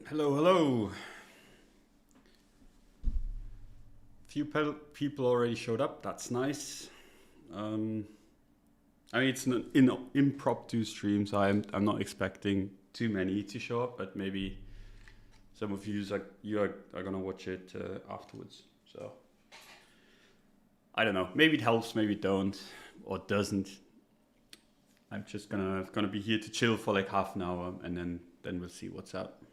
Hello, hello. Few people already showed up. That's nice. Um, I mean, it's an impromptu stream, so I'm not expecting too many to show up, but maybe some of you are gonna watch it afterwards. So I don't know. Maybe it helps, maybe it don't, or doesn't. I'm just gonna be here to chill for like half an hour, and then we'll see what's up.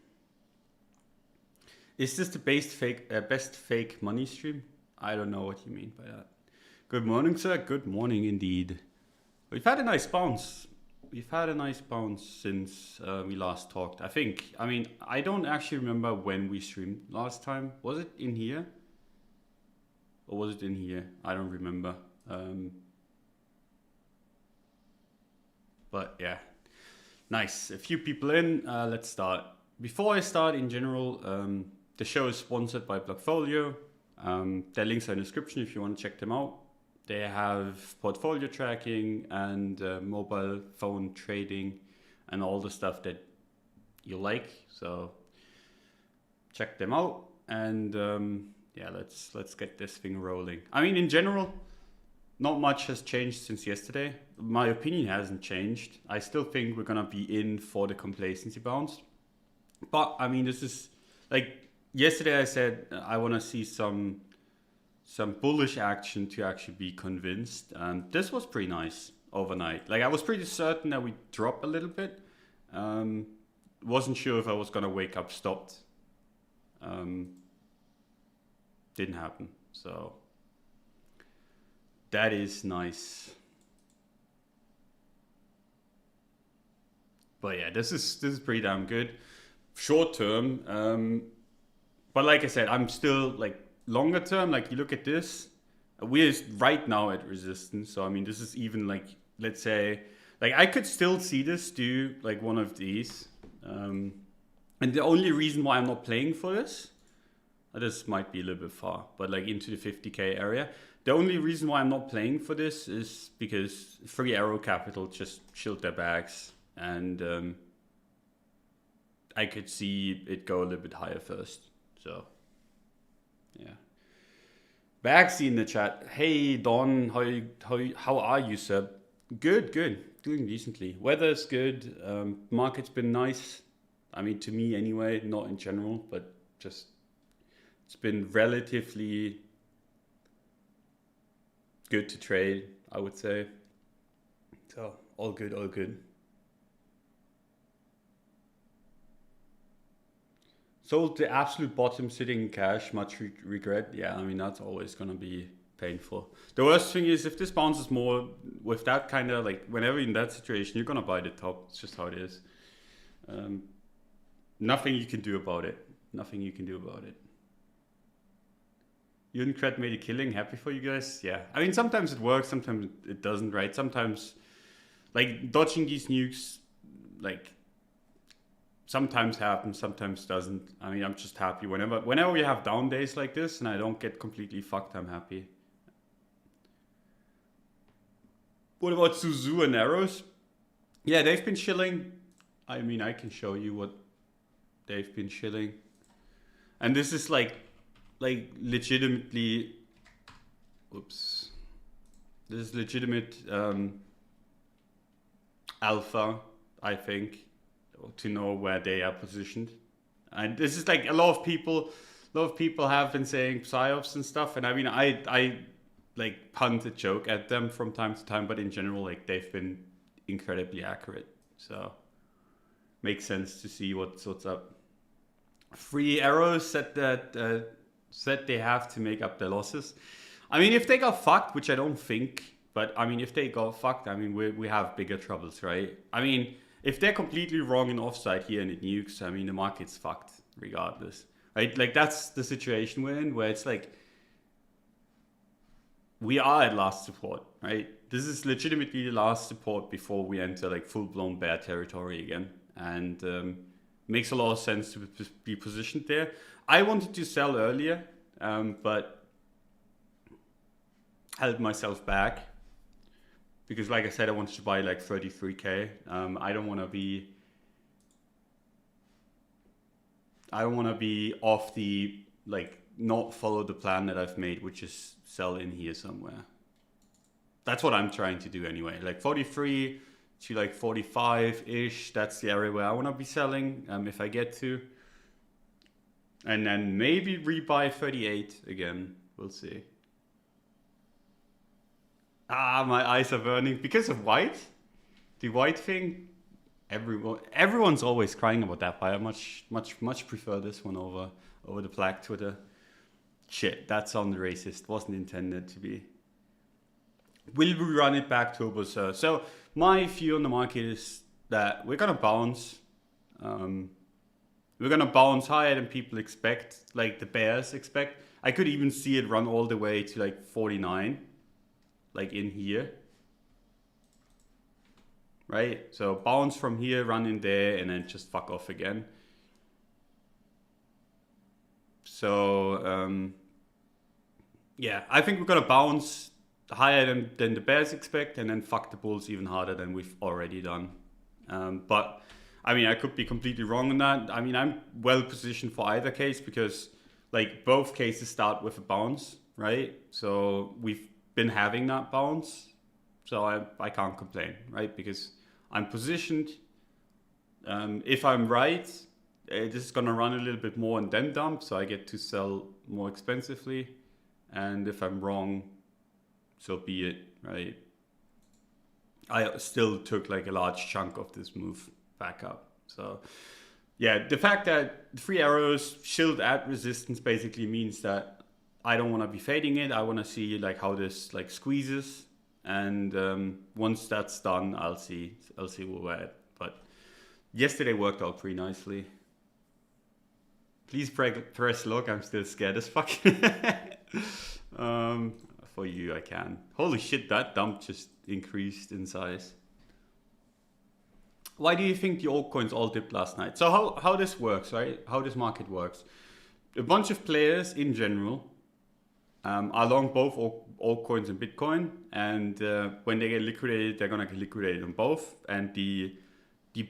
Is this the best fake money stream? I don't know what you mean by that. Good morning, sir. Good morning indeed. We've had a nice bounce. We've had a nice bounce since we last talked. I think. I mean, I don't actually remember when we streamed last time. Was it in here? Or was it in here? I don't remember. But yeah, nice. A few people in. Let's start. Before I start, in general, the show is sponsored by Blockfolio. Their links are in the description if you want to check them out. They have portfolio tracking and mobile phone trading and all the stuff that you like. So check them out, and yeah, let's get this thing rolling. I mean, in general, not much has changed since yesterday. My opinion hasn't changed. I still think we're gonna be in for the complacency bounce. But I mean, this is like yesterday I said I want to see some bullish action to actually be convinced. This was pretty nice overnight. Like I was pretty certain that we'd drop a little bit. Wasn't sure if I was gonna wake up stopped. Didn't happen. So that is nice. But yeah, this is pretty damn good. Short term, but like I said, I'm still like longer term. Like you look at this, we're right now at resistance. So I mean, this is even like, let's say, like I could still see this do like one of these. And the only reason why I'm not playing for this might be a little bit far, but like into the 50k area. The only reason why I'm not playing for this is because Free Arrow Capital just chilled their bags, and I could see it go a little bit higher first. So, yeah. Baxi in the chat. Hey Don, how are you, sir? Good, doing decently. Weather's good. Market's been nice. I mean, to me anyway, not in general, but just it's been relatively good to trade, I would say. So all good, all good. Sold the absolute bottom sitting in cash, much regret. Yeah, I mean, that's always going to be painful. The worst thing is if this bounces more with that kind of like, whenever in that situation, you're going to buy the top. It's just how it is. Nothing you can do about it. Nothing you can do about it. Unicred made a killing. Happy for you guys. Yeah. I mean, sometimes it works, sometimes it doesn't, right? Sometimes, like, dodging these nukes, like, sometimes happens, sometimes doesn't. I mean, I'm just happy whenever we have down days like this and I don't get completely fucked, I'm happy. What about Suzu and Arrows? Yeah, they've been chilling. I mean, I can show you what they've been chilling. And this is like legitimately, oops. This is legitimate alpha, I think, to know where they are positioned. And this is like a lot of people have been saying psyops and stuff, and I mean I like punt a joke at them from time to time, but in general, like they've been incredibly accurate. So makes sense to see what's up. Free Arrows said that said they have to make up their losses. I mean, if they got fucked, which I don't think, but I mean, if they got fucked, I mean, we have bigger troubles, right? I mean, if they're completely wrong in offside here and it nukes, I mean, the market's fucked regardless, right? Like that's the situation we're in, where it's like we are at last support, right? This is legitimately the last support before we enter like full-blown bear territory again, and makes a lot of sense to be positioned there. I wanted to sell earlier, but held myself back because, like I said, I wanted to buy like 33k. I don't want to be. I don't want to be off the, like, not follow the plan that I've made, which is sell in here somewhere. That's what I'm trying to do anyway. Like 43 to like 45-ish. That's the area where I want to be selling if I get to. And then maybe rebuy 38 again. We'll see. My eyes are burning because of white. The white thing. Everyone's always crying about that, but I much prefer this one over the black Twitter. Shit, that sounded racist. Wasn't intended to be. Will we run it back turbo, sir? So my view on the market is that we're gonna bounce. We're gonna bounce higher than people expect, like the bears expect. I could even see it run all the way to like 49, like in here. Right? So bounce from here, run in there, and then just fuck off again. So yeah, I think we're gonna bounce higher than the bears expect, and then fuck the bulls even harder than we've already done. But I mean, I could be completely wrong on that. I mean, I'm well positioned for either case because like both cases start with a bounce, right? So we've been having that bounce, so I can't complain, right? Because I'm positioned. If I'm right, this is gonna run a little bit more and then dump, so I get to sell more expensively. And if I'm wrong, so be it, right? I still took like a large chunk of this move back up. So yeah, the fact that 3 arrows shield at resistance basically means that I don't want to be fading it. I want to see like how this like squeezes, and once that's done, I'll see where we're at. But yesterday worked out pretty nicely. Please press lock. I'm still scared as fuck. For you, I can. Holy shit, that dump just increased in size. Why do you think the altcoins all dipped last night? So how this works, right? How this market works. A bunch of players in general are long both altcoins and Bitcoin, and when they get liquidated, they're gonna get liquidated on both, and the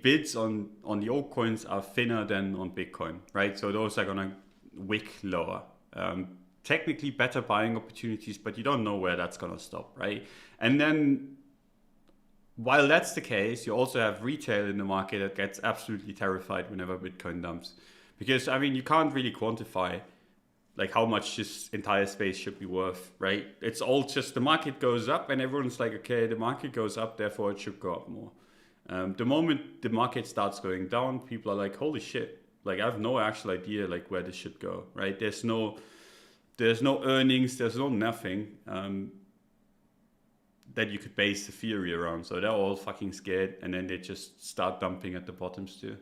bids on the altcoins are thinner than on Bitcoin, right? So those are gonna wick lower. Technically better buying opportunities, but you don't know where that's gonna stop, right? And then while that's the case, you also have retail in the market that gets absolutely terrified whenever Bitcoin dumps. Because I mean, you can't really quantify like how much this entire space should be worth, right? It's all just the market goes up and everyone's like, okay, the market goes up, therefore it should go up more. The moment the market starts going down, people are like, holy shit, like I have no actual idea like where this should go, right? There's no earnings, there's no nothing that you could base the theory around. So they're all fucking scared, and then they just start dumping at the bottoms too.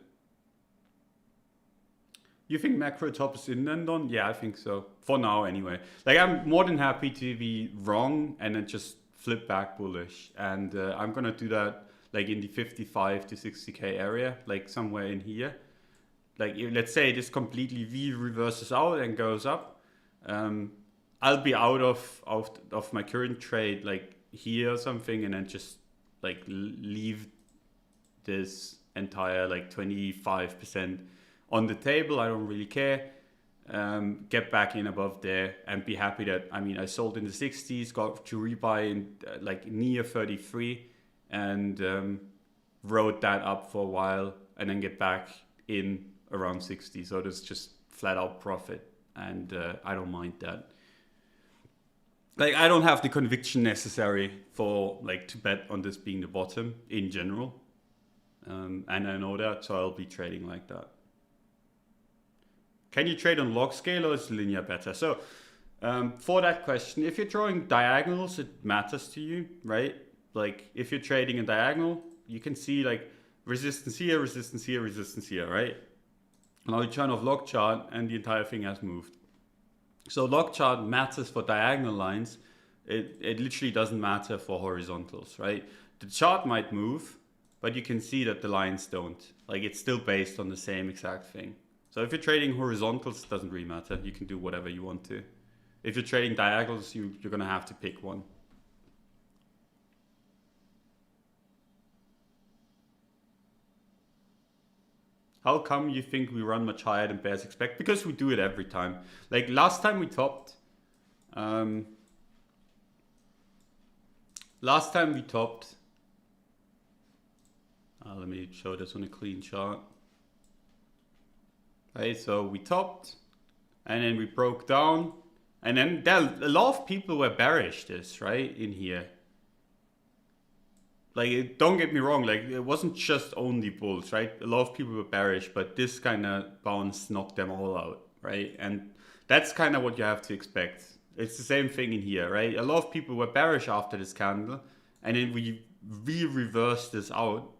You think macro top is in and on? Yeah, I think so. For now, anyway. Like I'm more than happy to be wrong and then just flip back bullish. And I'm gonna do that like in the 55 to 60k area, like somewhere in here. Like let's say this completely V reverses out and goes up. I'll be out of my current trade like here or something, and then just like leave this entire like 25% on the table. I don't really care. Get back in above there and be happy that, I mean, I sold in the 60s, got to rebuy in like near 33, and rode that up for a while, and then get back in around 60. So there's just flat out profit, and I don't mind that. Like I don't have the conviction necessary for like to bet on this being the bottom in general, and I know that, so I'll be trading like that. Can you trade on log scale or is linear better? So for that question, if you're drawing diagonals, it matters to you, right? Like if you're trading a diagonal, you can see like resistance here, resistance here, resistance here, right? Now you turn off log chart and the entire thing has moved. So log chart matters for diagonal lines. It literally doesn't matter for horizontals, right? The chart might move, but you can see that the lines don't. Like it's still based on the same exact thing. So if you're trading horizontals, it doesn't really matter. You can do whatever you want to. If you're trading diagonals, you're gonna have to pick one. How come you think we run much higher than bears expect? Because we do it every time. Like last time we topped. Last time we topped. Let me show this on a clean chart. Right, so we topped, and then we broke down, and then a lot of people were bearish this, right, in here. Like, don't get me wrong, like, it wasn't just only bulls, right? A lot of people were bearish, but this kind of bounce knocked them all out, right? And that's kind of what you have to expect. It's the same thing in here, right? A lot of people were bearish after this candle, and then we reversed this out,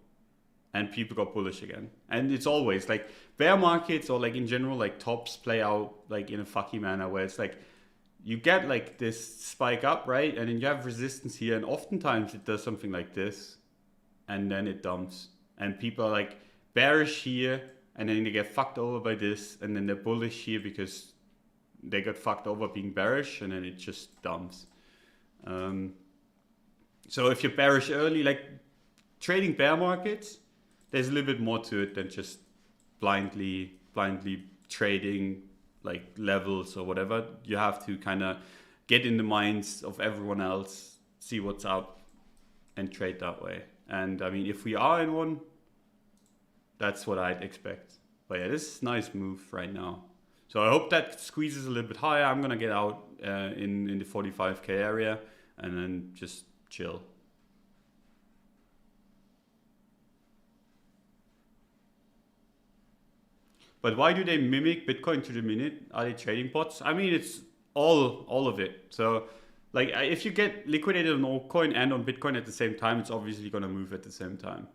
and people got bullish again. And it's always like bear markets, or like in general, like tops play out like in a fucky manner where it's like you get like this spike up, right? And then you have resistance here, and oftentimes it does something like this, and then it dumps. And people are like bearish here, and then they get fucked over by this, and then they're bullish here because they got fucked over being bearish, and then it just dumps. So if you're bearish early, like trading bear markets, there's a little bit more to it than just blindly trading like levels or whatever. You have to kind of get in the minds of everyone else, see what's up, and trade that way. And I mean, if we are in one, that's what I'd expect. But yeah, this is a nice move right now. So I hope that squeezes a little bit higher. I'm gonna get out in the 45k area and then just chill. But why do they mimic Bitcoin to the minute? Are they trading bots? I mean, it's all of it. So like if you get liquidated on altcoin and on Bitcoin at the same time, it's obviously going to move at the same time.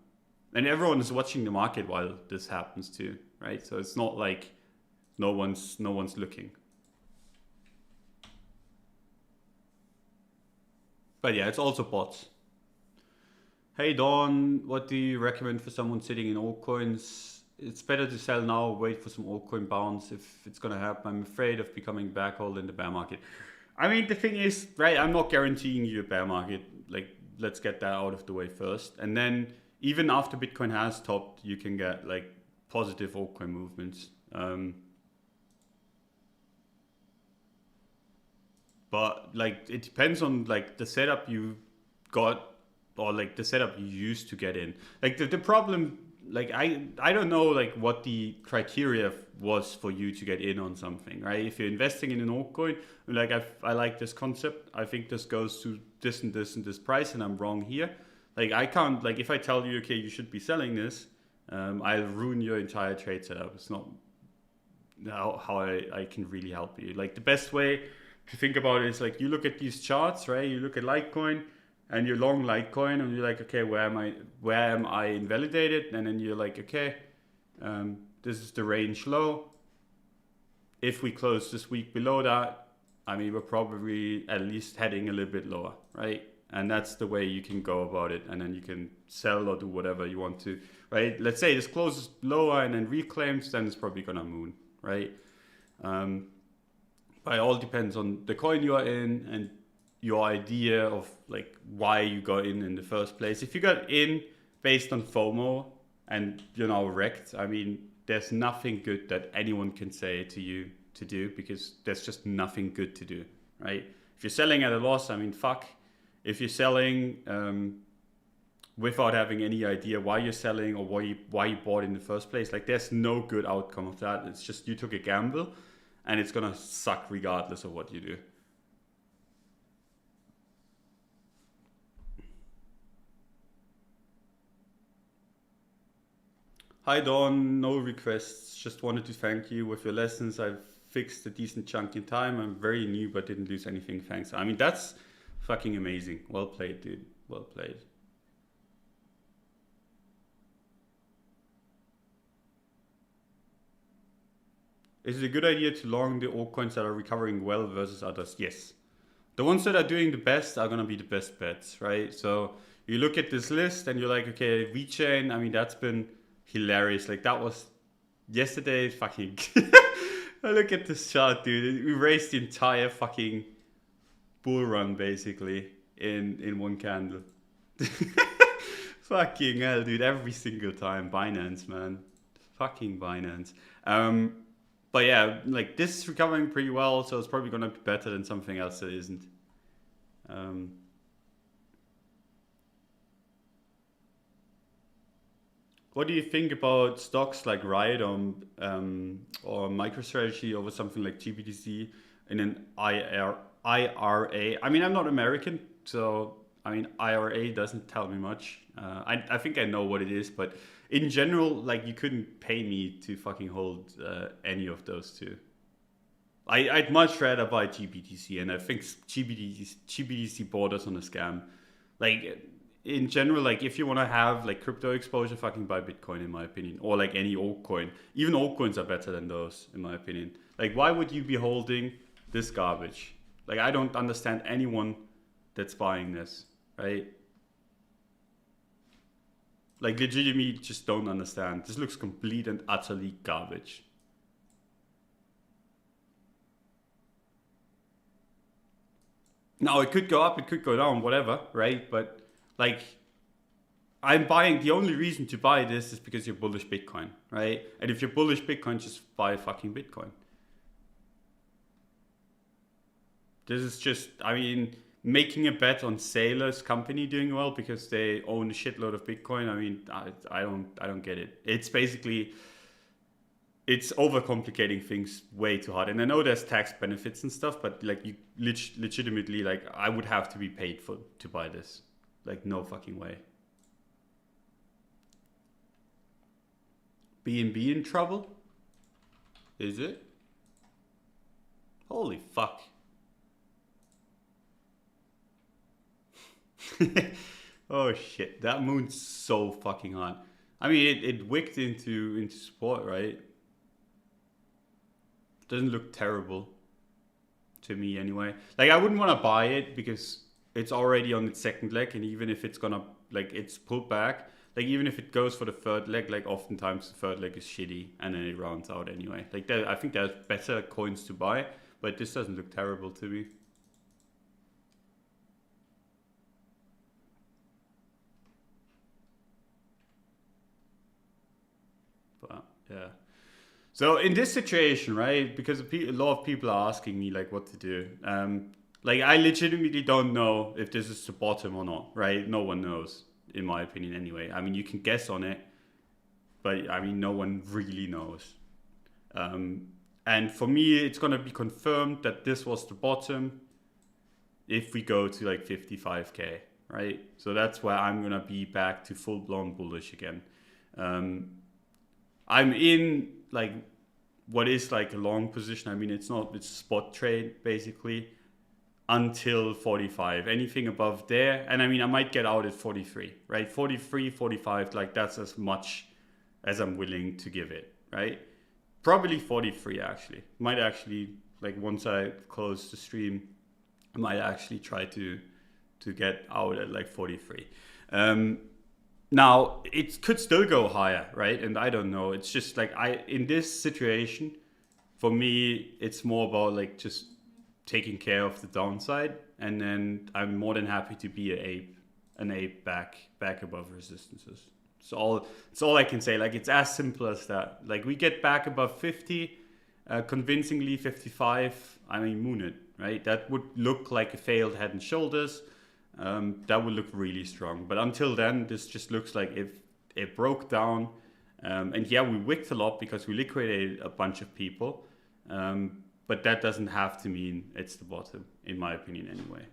And everyone is watching the market while this happens too, right? So it's not like no one's looking. But yeah, it's also bots. Hey Don, what do you recommend for someone sitting in altcoins? It's better to sell now, wait for some altcoin bounce if it's gonna happen. I'm afraid of becoming backhauled in the bear market. I mean, the thing is, right, I'm not guaranteeing you a bear market. Like, let's get that out of the way first. And then even after Bitcoin has topped, you can get like positive altcoin movements. But like, it depends on like the setup you got or like the setup you used to get in. Like the problem, like I don't know like what the criteria was for you to get in on something, right? If you're investing in an altcoin, like I like this concept, I think this goes to this and this and this price, and I'm wrong here. Like I can't, like if I tell you, okay, you should be selling this, I'll ruin your entire trade setup. It's not how I can really help you. Like the best way to think about it is like you look at these charts, right? You look at Litecoin, and you're long Litecoin, and you're like, okay, where am I invalidated? And then you're like, okay, this is the range low. If we close this week below that, I mean, we're probably at least heading a little bit lower, right? And that's the way you can go about it. And then you can sell or do whatever you want to, right? Let's say this closes lower and then reclaims, then it's probably gonna moon, right? But it all depends on the coin you are in and your idea of like why you got in the first place. If you got in based on FOMO and you're now wrecked, I mean, there's nothing good that anyone can say to you to do because there's just nothing good to do, right? If you're selling at a loss, I mean, fuck. If you're selling without having any idea why you're selling or why you bought in the first place, like there's no good outcome of that. It's just you took a gamble and it's gonna suck regardless of what you do. Hi Dawn, no requests, just wanted to thank you with your lessons. I've fixed a decent chunk in time. I'm very new but didn't lose anything, thanks. I mean, that's fucking amazing. Well played, dude, well played. Is it a good idea to long the altcoins that are recovering well versus others? Yes. The ones that are doing the best are gonna be the best bets, right? So you look at this list and you're like, okay, VeChain, I mean, that's been hilarious. Like that was yesterday fucking I look at this chart, dude. We raised the entire fucking bull run basically in one candle. Fucking hell, dude. Every single time. Binance, man. Fucking Binance. But yeah, like this is recovering pretty well, so it's probably gonna be better than something else that isn't. Um, what do you think about stocks like Riot or MicroStrategy over something like GBTC in an IRA? I mean, I'm not American, so I mean, IRA doesn't tell me much. I think I know what it is, but in general, like you couldn't pay me to fucking hold any of those two. I'd much rather buy GBTC, and I think GBTC bought us on a scam. Like in general, like if you want to have like crypto exposure, fucking buy Bitcoin in my opinion, or like any altcoin. Even altcoins are better than those in my opinion. Like why would you be holding this garbage? Like I don't understand anyone that's buying this, right? Like legitimately just don't understand. This looks complete and utterly garbage. Now it could go up, it could go down, whatever, right? But like I'm buying, the only reason to buy this is because you're bullish Bitcoin, right? And if you're bullish Bitcoin, just buy fucking Bitcoin. This is just, I mean, making a bet on Sailor's company doing well because they own a shitload of Bitcoin. I mean, I don't get it. It's basically, it's overcomplicating things way too hard. And I know there's tax benefits and stuff, but like you legitimately, like I would have to be paid for to buy this. Like no fucking way. B&B in trouble? Is it? Holy fuck. Oh shit, that moon's so fucking hot. I mean, it wicked into support, right? Doesn't look terrible to me anyway. Like I wouldn't want to buy it because it's already on its second leg, and even if it's gonna like it's pulled back, like even if it goes for the third leg, like oftentimes the third leg is shitty and then it rounds out anyway. Like there, I think there's better coins to buy, but this doesn't look terrible to me. But yeah. So in this situation, right? Because a lot of people are asking me like what to do. Like I legitimately don't know if this is the bottom or not, right? No one knows, in my opinion, anyway. I mean, you can guess on it, but I mean, no one really knows. And for me, it's gonna be confirmed that this was the bottom if we go to like 55k, right? So that's where I'm gonna be back to full blown bullish again. I'm in like what is like a long position. I mean, it's not, it's a spot trade basically until 45. Anything above there, and I mean, I might get out at 43, right? 43, 45, like that's as much as I'm willing to give it, right? Probably 43 actually. Might actually, like once I close the stream, I might actually try to get out at like 43. Now it could still go higher, right? And I don't know. It's just like in this situation, for me, it's more about like just taking care of the downside, and then I'm more than happy to be an ape back above resistances. It's all I can say. Like it's as simple as that. Like we get back above 50, convincingly 55. I mean, moon it, right? That would look like a failed head and shoulders. That would look really strong. But until then, this just looks like if it broke down. And yeah, we wicked a lot because we liquidated a bunch of people. But that doesn't have to mean it's the bottom, in my opinion, anyway.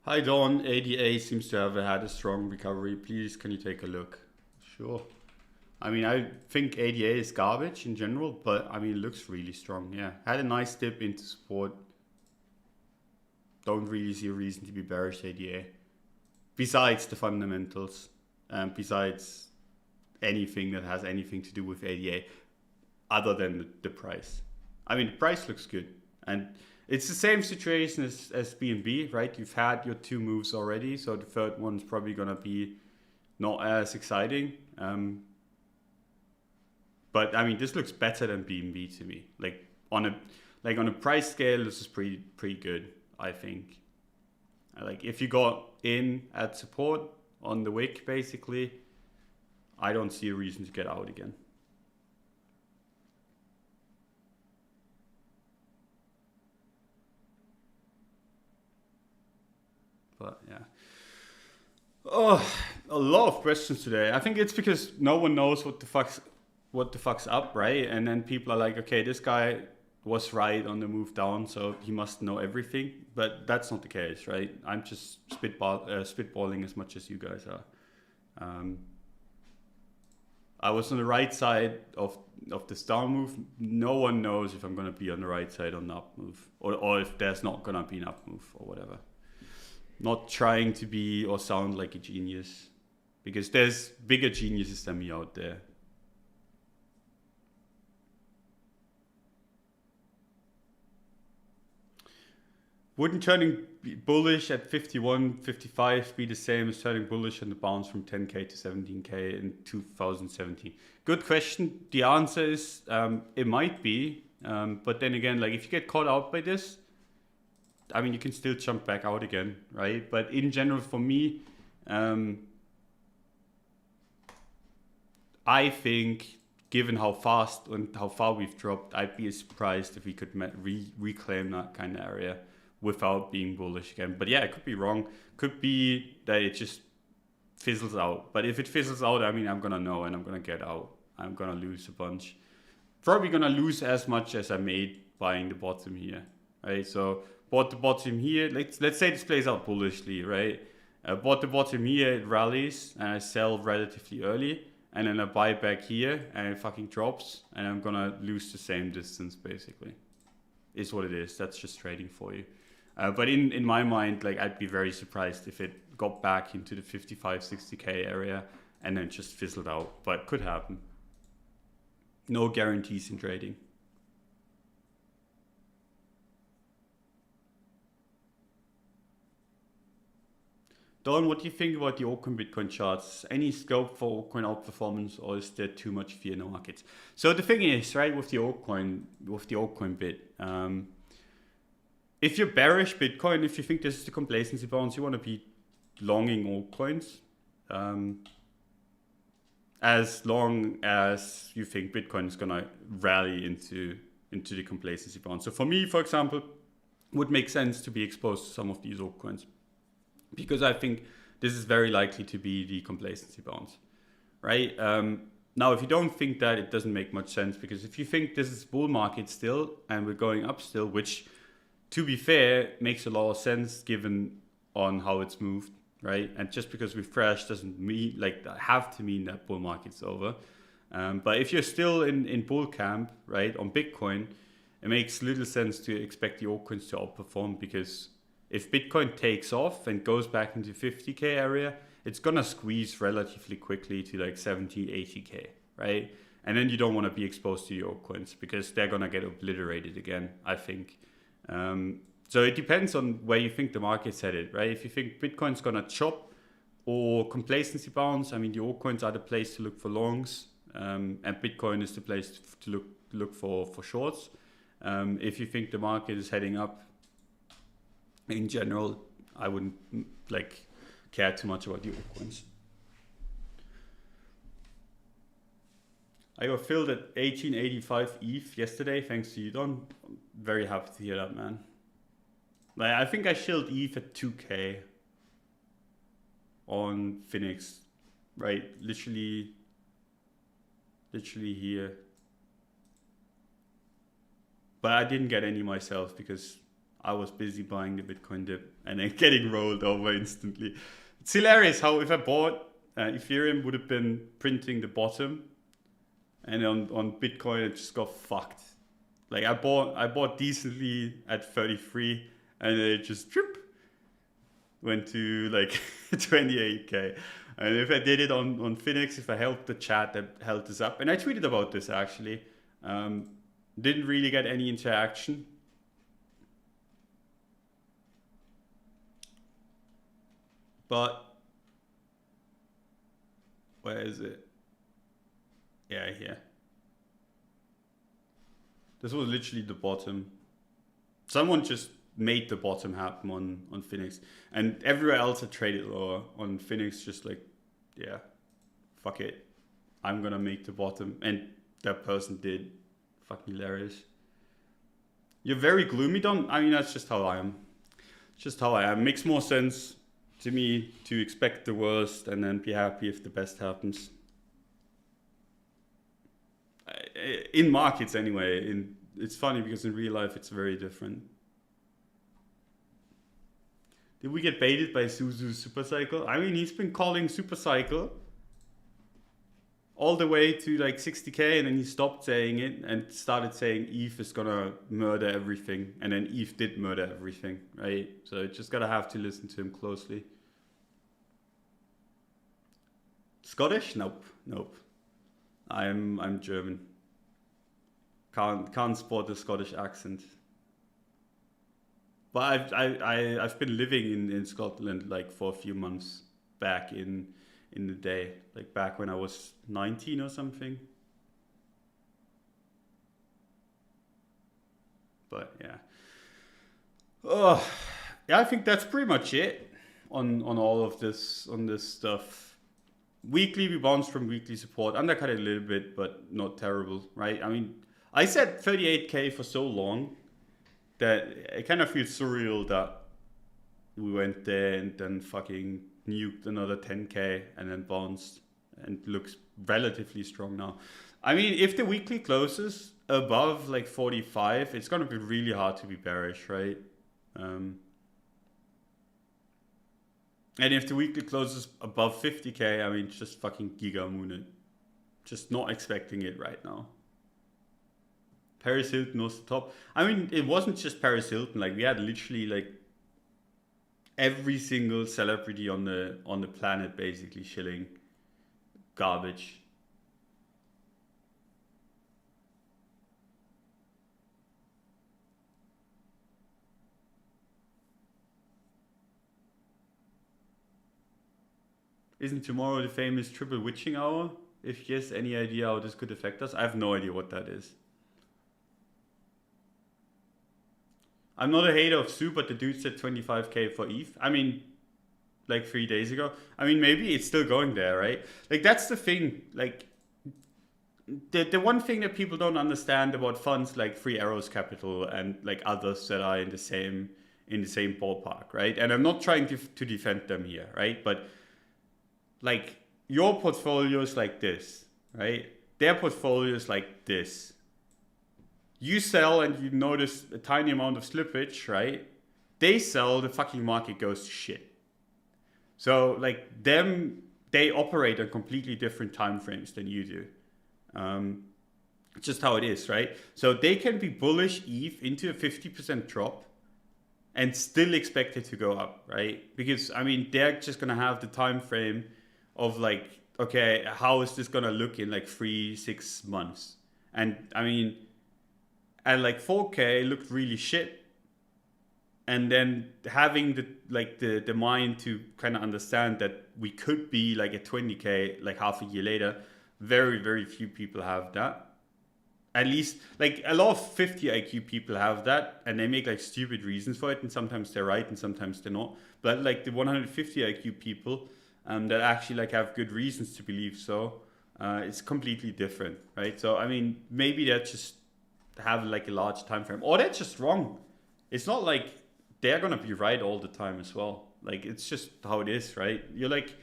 Hi Dawn, ADA seems to have had a strong recovery. Please, can you take a look? Sure. I mean, I think ADA is garbage in general, but I mean, it looks really strong. Yeah, had a nice dip into support. Don't really see a reason to be bearish ADA. Besides the fundamentals, besides anything that has anything to do with ADA, other than the price. I mean, the price looks good, and It's the same situation as BNB, right? You've had your 2 moves already, so the third one's probably gonna be not as exciting. But I mean, this looks better than BNB to me. Like on a price scale, this is pretty good, I think. Like if you got in at support on the wick, basically, I don't see a reason to get out again. But yeah. Oh, a lot of questions today. I think it's because no one knows what the fuck's up, right? And then people are like, okay, this guy was right on the move down, so he must know everything. But that's not the case, right? I'm just spitballing as much as you guys are. I was on the right side of this down move. No one knows if I'm gonna be on the right side on the up move, or if there's not gonna be an up move or whatever. Not trying to be or sound like a genius, because there's bigger geniuses than me out there. Wouldn't turning bullish at 51, 55 be the same as turning bullish on the bounce from 10k to 17k in 2017? Good question. The answer is it might be, but then again, like if you get caught out by this, I mean, you can still jump back out again, right? But in general, for me, I think, given how fast and how far we've dropped, I'd be surprised if we could reclaim that kind of area without being bullish again. But yeah, it could be wrong. Could be that it just fizzles out. But if it fizzles out, I mean, I'm going to know and I'm going to get out. I'm going to lose a bunch. Probably going to lose as much as I made buying the bottom here, right? So bought the bottom here. Let's say this plays out bullishly, right? I bought the bottom here, it rallies, and I sell relatively early. And then I buy back here, and it fucking drops. And I'm going to lose the same distance, basically. Is what it is. That's just trading for you. But in my mind, like I'd be very surprised if it got back into the 55, 60k area and then just fizzled out. But could happen. No guarantees in trading. Don, what do you think about the altcoin Bitcoin charts? Any scope for altcoin outperformance, or is there too much fear in the markets? So the thing is, right, with the altcoin bit, if you're bearish Bitcoin, if you think this is the complacency bounce, you want to be longing altcoins, as long as you think Bitcoin is gonna rally into the complacency bounce. So for me, for example, would make sense to be exposed to some of these altcoins, because I think this is very likely to be the complacency bounce, right? Now, if you don't think that, it doesn't make much sense, because if you think this is bull market still and we're going up still, which, to be fair, makes a lot of sense given on how it's moved, right? And just because we've crashed doesn't mean have to mean that bull market's over. But if you're still in bull camp, right, on Bitcoin, it makes little sense to expect the altcoins to outperform, because if Bitcoin takes off and goes back into 50k area, it's gonna squeeze relatively quickly to like 70, 80k, right? And then you don't want to be exposed to the altcoins, because they're gonna get obliterated again, I think. So it depends on where you think the market's headed, right? If you think Bitcoin's gonna chop or complacency bounce, I mean, the altcoins are the place to look for longs, and Bitcoin is the place to look for shorts. If you think the market is heading up, in general, I wouldn't care too much about the altcoins. I got filled at 1885 ETH yesterday, thanks to you, Don. Very happy to hear that, man. Like, I think I shilled ETH at 2k on Phoenix, right? Literally here. But I didn't get any myself, because I was busy buying the Bitcoin dip and then getting rolled over instantly. It's hilarious how if I bought Ethereum, would have been printing the bottom, and on Bitcoin it just got fucked. Like I bought decently at 33, and it just went to like 28k. And if I did it on Phoenix, if I helped the chat that held this up, and I tweeted about this actually, didn't really get any interaction. But where is it? Yeah, here. This was literally the bottom. Someone just made the bottom happen on Phoenix, and everywhere else I traded lower. On Phoenix, just like, yeah, fuck it, I'm gonna make the bottom, and that person did. Fucking hilarious. You're very gloomy, Don. I mean, that's just how I am. It's just how I am. Makes more sense to me to expect the worst and then be happy if the best happens. In markets, anyway. It's funny because in real life it's very different. Did we get baited by Suzu's supercycle? I mean, he's been calling supercycle all the way to like 60k, and then he stopped saying it and started saying ETH is gonna murder everything, and then ETH did murder everything, right? So you just gotta have to listen to him closely. Scottish? Nope. I'm German. Can't spot the Scottish accent. But I've been living in Scotland like for a few months back in the day, like back when I was 19 or something. But yeah. Oh, yeah, I think that's pretty much it on all of this stuff. Weekly, we bounced from weekly support, undercut it a little bit, but not terrible, right? I mean, I said 38k for so long that it kind of feels surreal that we went there and then fucking nuked another 10k and then bounced and looks relatively strong now. I mean, if the weekly closes above like 45, it's going to be really hard to be bearish, right? And if the weekly closes above 50k, I mean, just fucking giga moon it. Just not expecting it right now. Paris Hilton was the top. I mean, it wasn't just Paris Hilton. Like, we had literally like every single celebrity on the planet basically shilling garbage. Isn't tomorrow the famous triple witching hour? If yes, any idea how this could affect us? I have no idea what that is. I'm not a hater of Sue, but the dude said 25k for ETH. I mean, like 3 days ago. I mean, maybe it's still going there, right? Like, that's the thing. Like, the one thing that people don't understand about funds like Three Arrows Capital and like others that are in the same ballpark, right? And I'm not trying to defend them here, right? But like, your portfolio is like this, right? Their portfolio is like this. You sell and you notice a tiny amount of slippage, right? They sell, the fucking market goes to shit. So like they operate on completely different time frames than you do. Just how it is, right? So they can be bullish ETH into a 50% drop and still expect it to go up, right? Because I mean, they're just gonna have the time frame of like, okay, how is this gonna look in like 3-6 months? And I mean, at like 4k, it looked really shit. And then having the mind to kind of understand that we could be like at 20k like half a year later, very, very few people have that. At least like a lot of 50 IQ people have that, and they make like stupid reasons for it, and sometimes they're right and sometimes they're not. But like the 150 IQ people that actually like have good reasons to believe so, it's completely different, right? So I mean, maybe that's just have like a large time frame, or they're just wrong. It's not like they're gonna be right all the time as well. Like, it's just how it is, right? You're like,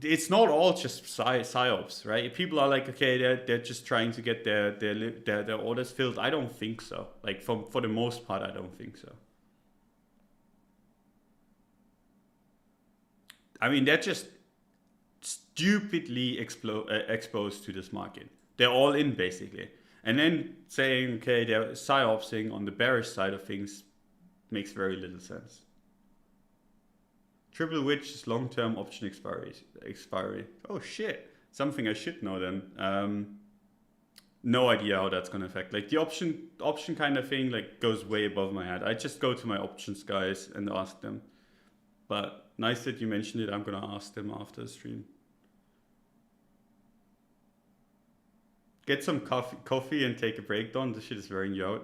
it's not all just psyops, right? People are like, okay, they're just trying to get their orders filled. I don't think so. Like, for the most part, I don't think so. I mean, they're just stupidly exposed to this market. They're all in, basically. And then saying, okay, they're psyopsing on the bearish side of things makes very little sense. Triple Witch is long-term option expiry. Oh shit, something I should know then. No idea how that's gonna affect. Like, the option kind of thing like goes way above my head. I just go to my options guys and ask them. but nice that you mentioned it. I'm gonna ask them after the stream. Get some coffee and take a break, Don. This shit is wearing you out.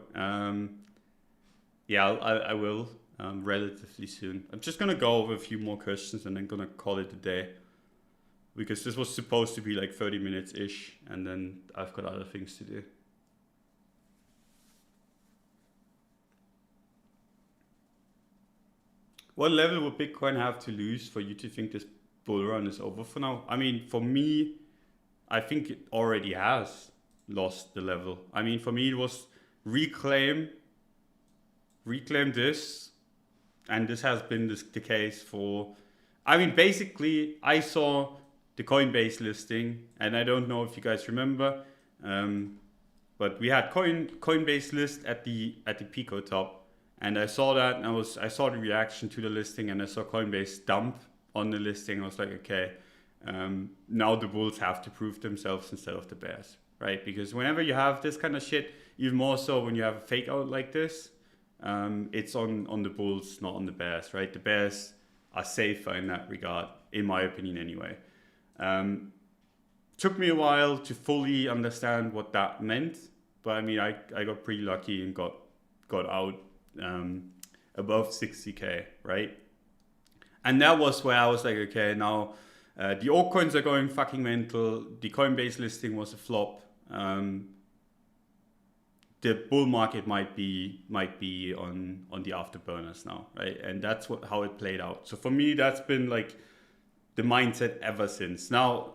Yeah, I will relatively soon. I'm just gonna go over a few more questions and then gonna call it a day, because this was supposed to be like 30 minutes ish, and then I've got other things to do. What level would Bitcoin have to lose for you to think this bull run is over for now? I mean, for me, I think it already has lost the level. I mean, for me, it was reclaim this, and this has been the case for, I mean, basically, I saw the Coinbase listing, and I don't know if you guys remember, but we had Coinbase list at the Pico top, and I saw that, and I saw the reaction to the listing, and I saw Coinbase dump on the listing. I was like, okay, now the bulls have to prove themselves instead of the bears, right? Because whenever you have this kind of shit, even more so when you have a fake out like this, it's on the bulls, not on the bears, right? The bears are safer in that regard, in my opinion anyway. Took me a while to fully understand what that meant, but I mean, I got pretty lucky and got out above 60K, right? And that was where I was like, okay, now the altcoins are going fucking mental. The Coinbase listing was a flop. The bull market might be on the afterburners now, right? And that's how it played out. So for me, that's been like the mindset ever since. Now,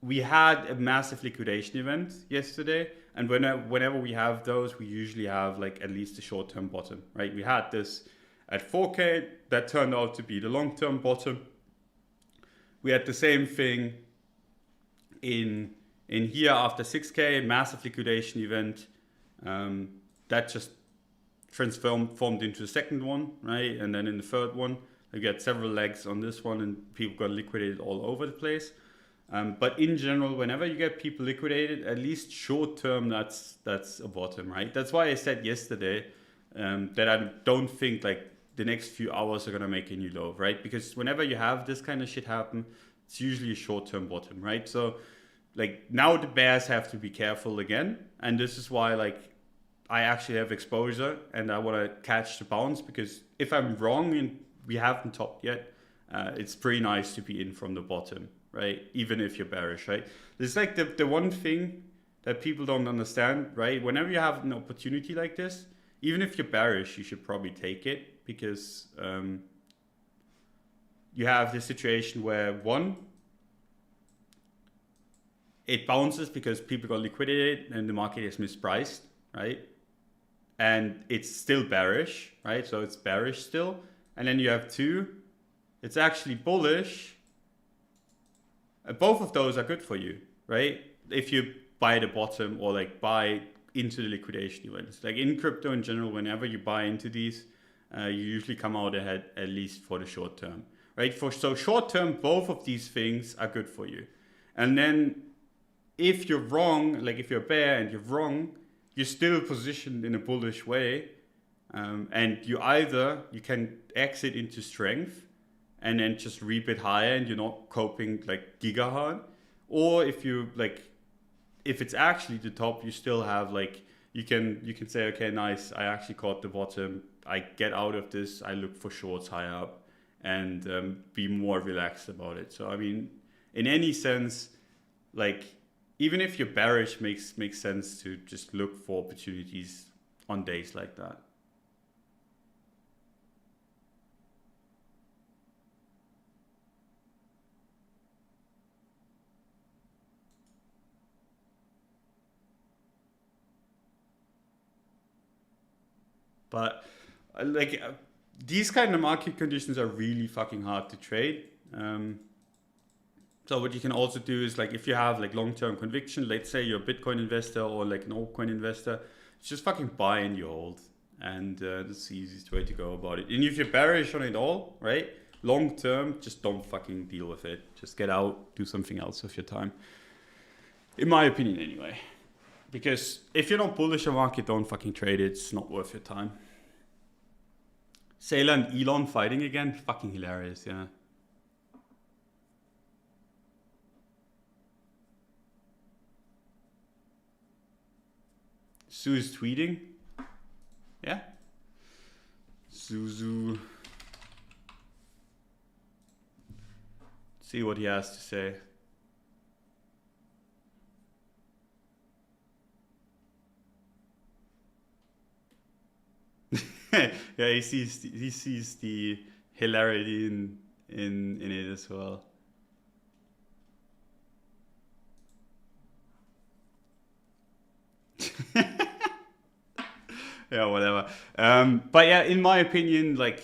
we had a massive liquidation event yesterday, and whenever we have those, we usually have like at least a short-term bottom, right? We had this at 4K, that turned out to be the long-term bottom. We had the same thing in here after 6K, massive liquidation event. That just transformed into the second one, right? And then in the third one, we got several legs on this one, and people got liquidated all over the place. But in general, whenever you get people liquidated, at least short term, that's a bottom, right? That's why I said yesterday that I don't think like the next few hours are gonna make a new low, right? Because whenever you have this kind of shit happen, it's usually a short-term bottom, right? So like now the bears have to be careful again, and this is why like I actually have exposure and I want to catch the bounce, because if I'm wrong and we haven't topped yet, it's pretty nice to be in from the bottom, right? Even if you're bearish, right? It's like the one thing that people don't understand, right? Whenever you have an opportunity like this, even if you're bearish, you should probably take it, because you have this situation where one, it bounces because people got liquidated and the market is mispriced, right? And it's still bearish, right? So it's bearish still. And then you have two, it's actually bullish. Both of those are good for you, right? If you buy the bottom or like buy into the liquidation events. Like in crypto in general, whenever you buy into these, you usually come out ahead, at least for the short term, right? So short term, both of these things are good for you. And then if you're wrong, like if you're a bear and you're wrong, you're still positioned in a bullish way. And you can exit into strength and then just reap it higher and you're not coping like giga hard. Or if it's actually the top, you still have like, you can say, okay, nice, I actually caught the bottom. I get out of this, I look for shorts higher up and be more relaxed about it. So, I mean, in any sense, like, even if you're bearish, makes sense to just look for opportunities on days like that. But like these kind of market conditions are really fucking hard to trade. So what you can also do is like if you have like long-term conviction, let's say you're a Bitcoin investor or like an altcoin investor, just fucking buy and you hold, and that's the easiest way to go about it. And if you're bearish on it all, right, long-term, just don't fucking deal with it. Just get out, do something else with your time. In my opinion, anyway. Because if you're not bullish on market, don't fucking trade it. It's not worth your time. Sailor and Elon fighting again? Fucking hilarious, yeah. Sue is tweeting. Yeah. Zuzu. See what he has to say. Yeah, he sees the hilarity in it as well. Yeah, whatever. But yeah, in my opinion, like,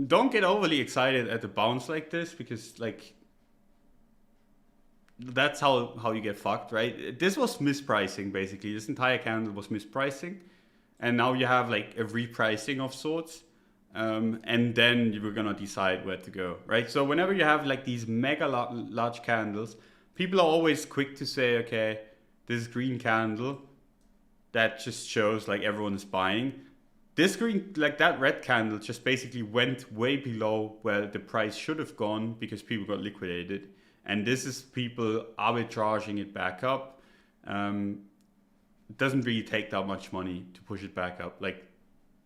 don't get overly excited at the bounce like this, because like that's how you get fucked, right? This was mispricing basically. This entire candle was mispricing, and now you have like a repricing of sorts. And then you were gonna decide where to go, right? So whenever you have like these mega large candles, people are always quick to say, okay, this green candle, that just shows like everyone is buying. This green, like that red candle, just basically went way below where the price should have gone because people got liquidated, and this is people arbitraging it back up. It doesn't really take that much money to push it back up. Like,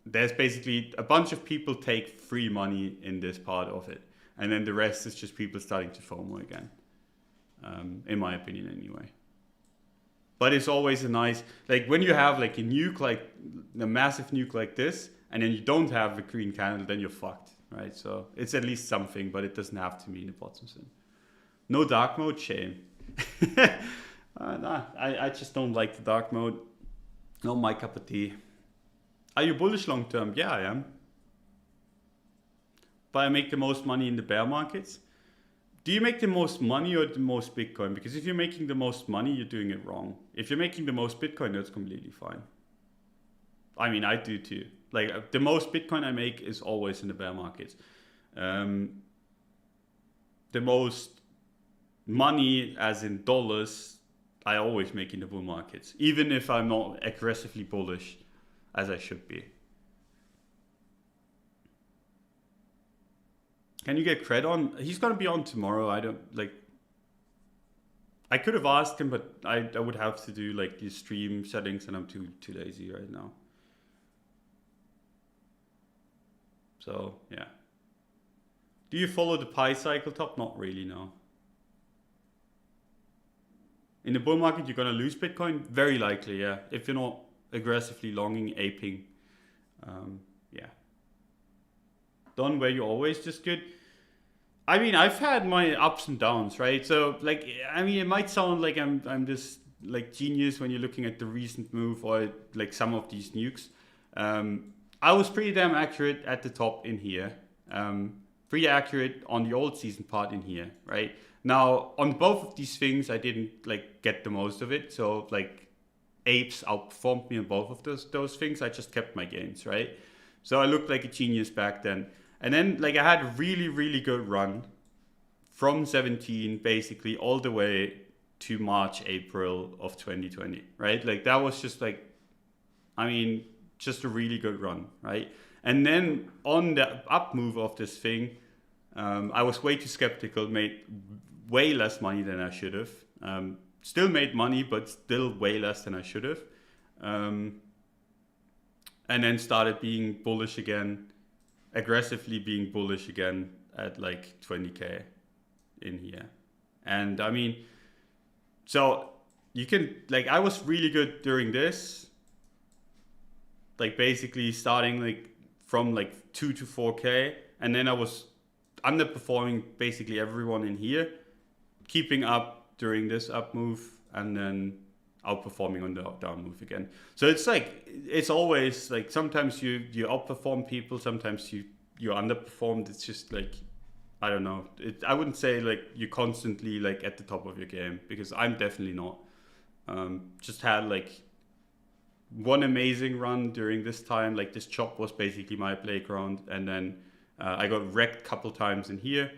there's basically a bunch of people take free money in this part of it, and then the rest is just people starting to FOMO again, in my opinion anyway. But it's always a nice, like when you have like a nuke, like a massive nuke like this, and then you don't have a green candle, then you're fucked, right? So it's at least something, but it doesn't have to mean the bottom sin. No dark mode, shame. Nah, I just don't like the dark mode. Not my cup of tea. Are you bullish long term? Yeah, I am. But I make the most money in the bear markets. Do you make the most money or the most Bitcoin? Because if you're making the most money, you're doing it wrong. If you're making the most Bitcoin, that's completely fine. I mean, I do too. Like, the most Bitcoin I make is always in the bear markets. The most money, as in dollars, I always make in the bull markets, even if I'm not aggressively bullish as I should be. Can you get cred on? He's gonna be on tomorrow. I don't like. I could have asked him, but I would have to do like the stream settings, and I'm too lazy right now. So yeah. Do you follow the Pi cycle top? Not really, no. In the bull market, you're gonna lose Bitcoin. Very likely, yeah. If you're not aggressively longing, aping, yeah. Don, were you always just good? I mean, I've had my ups and downs, right? So, like, I mean, it might sound like I'm this like genius when you're looking at the recent move or like some of these nukes. I was pretty damn accurate at the top in here. Pretty accurate on the old season part in here, right? Now, on both of these things, I didn't like get the most of it. So, like, apes outperformed me on both of those things. I just kept my gains, right? So I looked like a genius back then. And then, like, I had a really, really good run from 17 basically all the way to March, April of 2020, right? Like, that was just like, I mean, just a really good run, right? And then on the up move of this thing, I was way too skeptical, made way less money than I should have. Still made money, but still way less than I should have. And then started being bullish again, aggressively being bullish again at like 20K in here. And I mean, so you can, like, I was really good during this, like basically starting like from like 2 to 4K. And then I was underperforming basically everyone in here, keeping up during this up move, and then outperforming on the down move again. So it's like, it's always like, sometimes you outperform people, sometimes you underperformed. It's just like, I don't know. I wouldn't say like you're constantly like at the top of your game, because I'm definitely not. Just had like one amazing run during this time. Like, this chop was basically my playground, and then I got wrecked a couple times in here.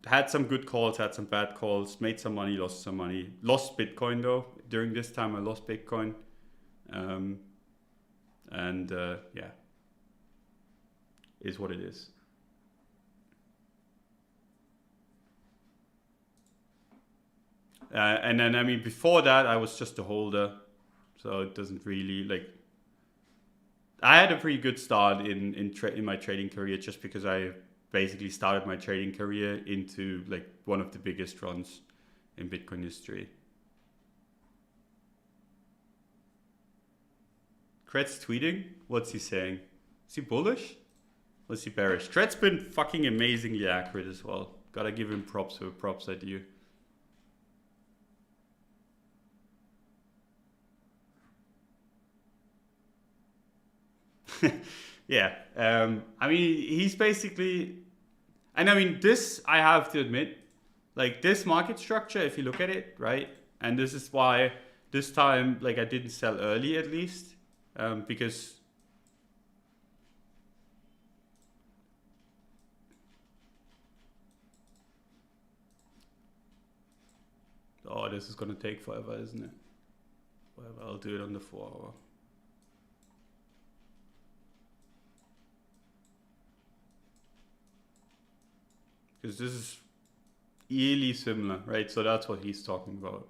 Had some good calls, had some bad calls, made some money, lost some money. Lost Bitcoin though. During this time I lost Bitcoin. Yeah. is what it is. And then, I mean, before that, I was just a holder. So it doesn't really, like, I had a pretty good start in my trading career just because I basically started my trading career into, like, one of the biggest runs in Bitcoin history. Kretz tweeting? What's he saying? Is he bullish? Or is he bearish? Kret's been fucking amazingly accurate as well. Gotta give him props for props I do. Yeah. I mean, he's basically... And I mean, this, I have to admit, like this market structure, if you look at it, right? And this is why this time, like I didn't sell early at least, because... Oh, this is gonna take forever, isn't it? Whatever, I'll do it on the 4 hour. Because this is eerily similar, right? So that's what he's talking about.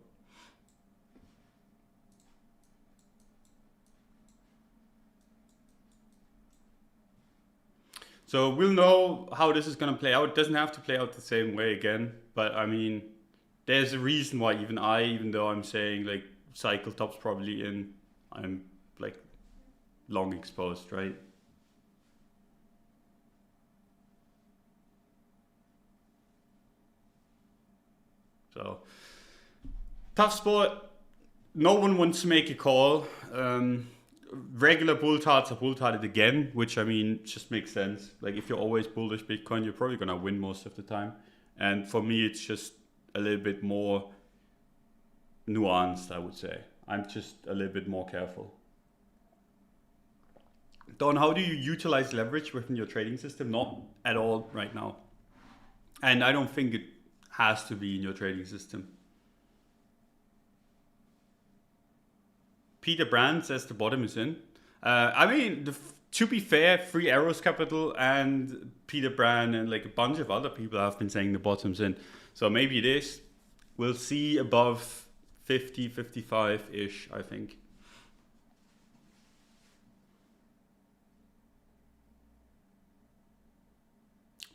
So we'll know how this is going to play out. It doesn't have to play out the same way again. But I mean, there's a reason why even though I'm saying like cycle top's probably in, I'm like long exposed, right? So tough spot. No one wants to make a call. Regular bull tarts are bull tarted again, which I mean just makes sense. Like if you're always bullish Bitcoin, you're probably gonna win most of the time. And for me, it's just a little bit more nuanced, I would say. I'm just a little bit more careful. Don, how do you utilize leverage within your trading system? Not at all right now. And I don't think it has to be in your trading system. Peter Brand says the bottom is in. I mean, to be fair, Free Arrows Capital and Peter Brand and like a bunch of other people have been saying the bottom's in. So maybe it is. We'll see above 50, 55-ish, I think.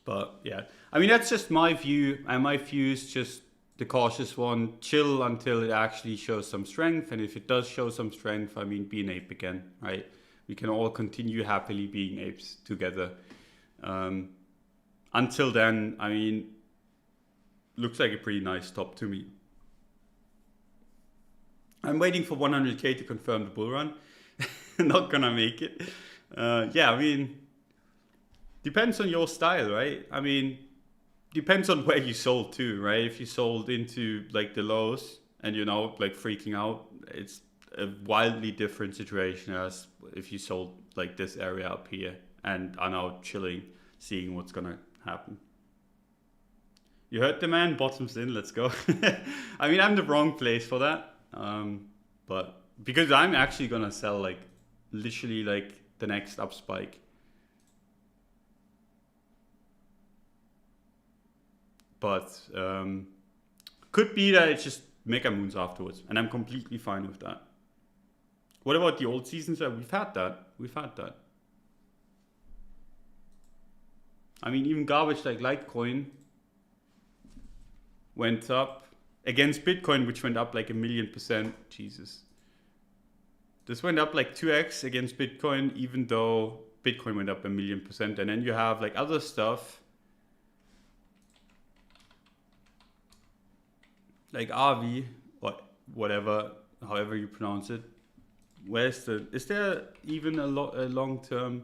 But yeah, I mean, that's just my view. And my view is just the cautious one. Chill until it actually shows some strength. And if it does show some strength, I mean, be an ape again, right? We can all continue happily being apes together. Until then, I mean, looks like a pretty nice top to me. I'm waiting for 100K to confirm the bull run. Not gonna make it. Yeah, I mean, depends on your style, right? I mean, depends on where you sold to, right? If you sold into like the lows and you know, like freaking out, it's a wildly different situation as if you sold like this area up here and are now chilling, seeing what's gonna happen. You heard the man, bottoms in, let's go. I mean, I'm the wrong place for that. But because I'm actually gonna sell like literally like the next up spike. But could be that it's just mega moons afterwards, and I'm completely fine with that. What about the old seasons? We've had that. We've had that. I mean, even garbage like Litecoin went up against Bitcoin, which went up like 1,000,000%. Jesus. This went up like 2x against Bitcoin, even though Bitcoin went up 1,000,000%. And then you have like other stuff like RV or whatever, however you pronounce it. Is there even a long-term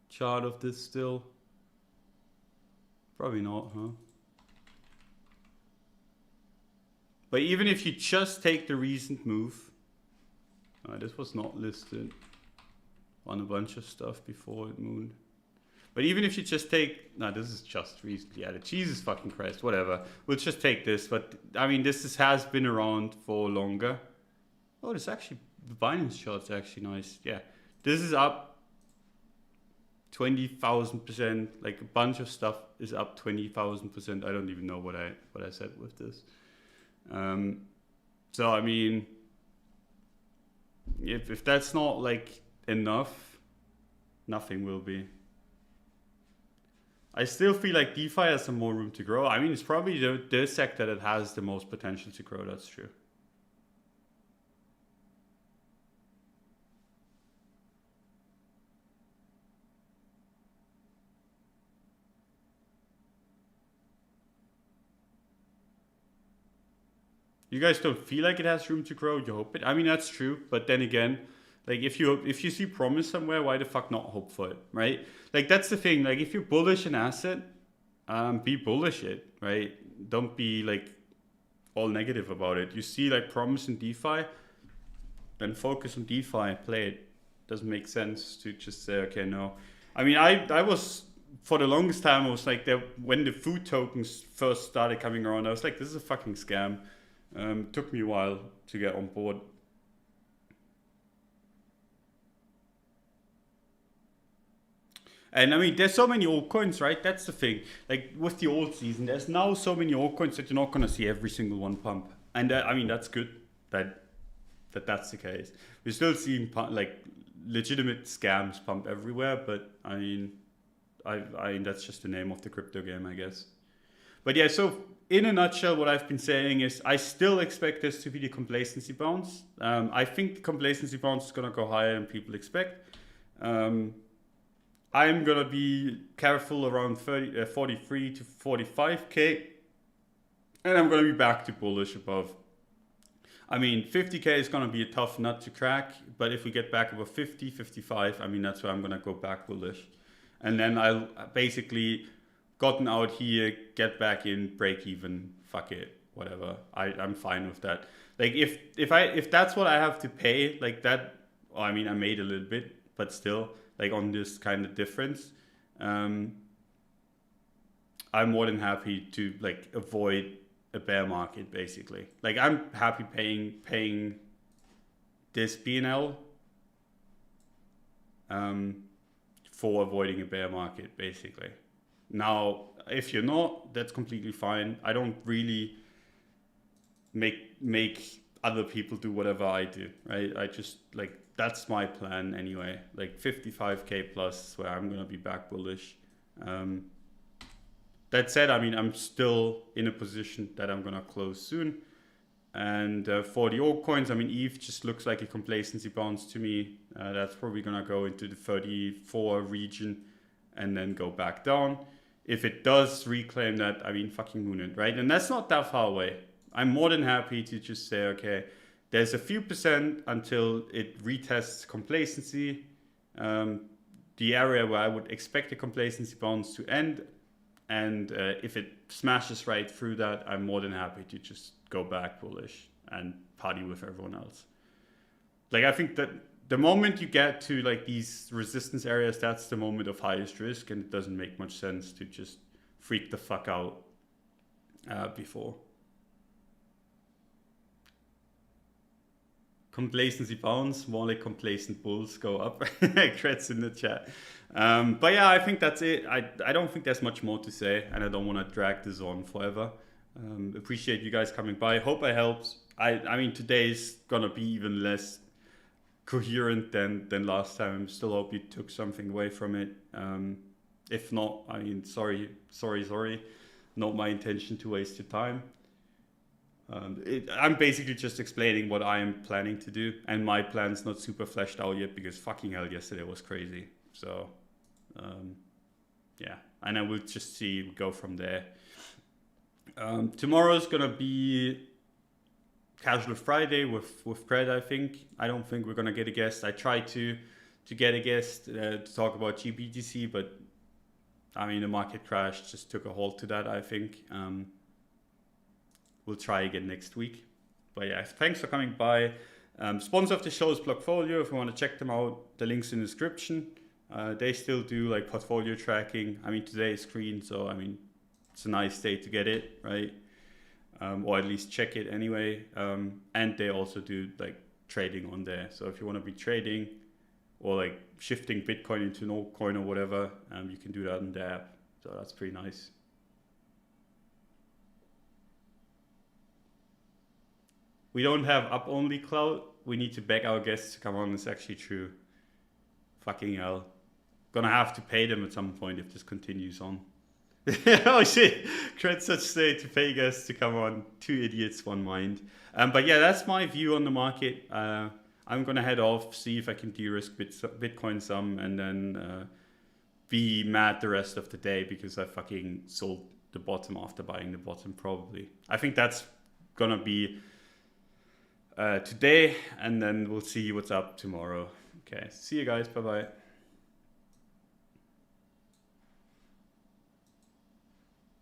chart of this still? Probably not, huh? But even if you just take the recent move, this was not listed on a bunch of stuff before it mooned. But even if you just take, this is just recently added. Jesus fucking Christ, whatever. We'll just take this. But I mean, this has been around for longer. Oh, this actually, the Binance chart's actually nice. Yeah, this is up 20,000%. Like a bunch of stuff is up 20,000%. I don't even know what I said with this. So I mean, if that's not like enough, nothing will be. I still feel like DeFi has some more room to grow. I mean, it's probably the sector that has the most potential to grow. That's true. You guys don't feel like it has room to grow. You hope it. I mean, that's true. But then again, like if you see promise somewhere, why the fuck not hope for it, right? Like that's the thing. Like if you're bullish an asset, be bullish it, right? Don't be like all negative about it. You see like promise in DeFi, then focus on DeFi, play it. Doesn't make sense to just say, okay, no. I mean, I was, for the longest time, I was like, when the food tokens first started coming around, I was like, this is a fucking scam. Took me a while to get on board. And I mean, there's so many altcoins, right? That's the thing. Like with the alt season, there's now so many altcoins that you're not going to see every single one pump. And I mean, that's good that's the case. We're still seeing like legitimate scams pump everywhere, but I mean, I that's just the name of the crypto game, I guess. But yeah, so in a nutshell, what I've been saying is I still expect this to be the complacency bounce. I think the complacency bounce is going to go higher than people expect. I'm going to be careful around 43 to 45K. And I'm going to be back to bullish above. I mean, 50K is going to be a tough nut to crack. But if we get back above 50, 55, I mean, that's where I'm going to go back bullish. And then I'll basically gotten out here, get back in, break even, fuck it, whatever. I'm fine with that. Like if that's what I have to pay, like that, well, I mean, I made a little bit, but still, like on this kind of difference, I'm more than happy to like avoid a bear market, basically. Like I'm happy paying this P&L for avoiding a bear market, basically. Now, if you're not, that's completely fine. I don't really make other people do whatever I do, right? I just like, that's my plan anyway. Like 55K plus where I'm gonna be back bullish. That said, I mean, I'm still in a position that I'm gonna close soon. And for the altcoins, I mean, ETH just looks like a complacency bounce to me. That's probably gonna go into the 34 region and then go back down. If it does reclaim that, I mean, fucking moon it, right? And that's not that far away. I'm more than happy to just say, okay, there's a few percent until it retests complacency. The area where I would expect the complacency bounce to end. And if it smashes right through that, I'm more than happy to just go back bullish and party with everyone else. Like, I think that the moment you get to like these resistance areas, that's the moment of highest risk, and it doesn't make much sense to just freak the fuck out before. Complacency bounce, more like complacent bulls go up. Creds in the chat. But yeah, I think that's it. I don't think there's much more to say, and I don't want to drag this on forever. Appreciate you guys coming by. Hope I helped. I mean, today's gonna be even less coherent than last time. Still hope you took something away from it. If not, I mean, sorry. Not my intention to waste your time. I'm basically just explaining what I am planning to do, and my plan's not super fleshed out yet because fucking hell, yesterday was crazy. So, yeah, and I will just go from there. Tomorrow's gonna be Casual Friday with Cred, I think. I don't think we're gonna get a guest. I tried to get a guest to talk about GBTC, but I mean, the market crash just took a halt to that, I think. We'll try again next week. But yeah, thanks for coming by. Sponsor of the show is Blockfolio. If you want to check them out, the link's in the description. They still do like portfolio tracking. I mean, today is green, so I mean, it's a nice day to get it, right? Or at least check it anyway. And they also do like trading on there. So if you want to be trading or like shifting Bitcoin into an altcoin or whatever. You can do that in the app. So that's pretty nice. We don't have up-only cloud. We need to beg our guests to come on. It's actually true. Fucking hell. Gonna have to pay them at some point if this continues on. Oh shit. Create such state to pay guests to come on. Two idiots, one mind. But yeah, that's my view on the market. I'm gonna head off, see if I can de-risk Bitcoin some, and then be mad the rest of the day because I fucking sold the bottom after buying the bottom probably. I think that's gonna be today, and then we'll see what's up tomorrow. Okay, see you guys. Bye bye.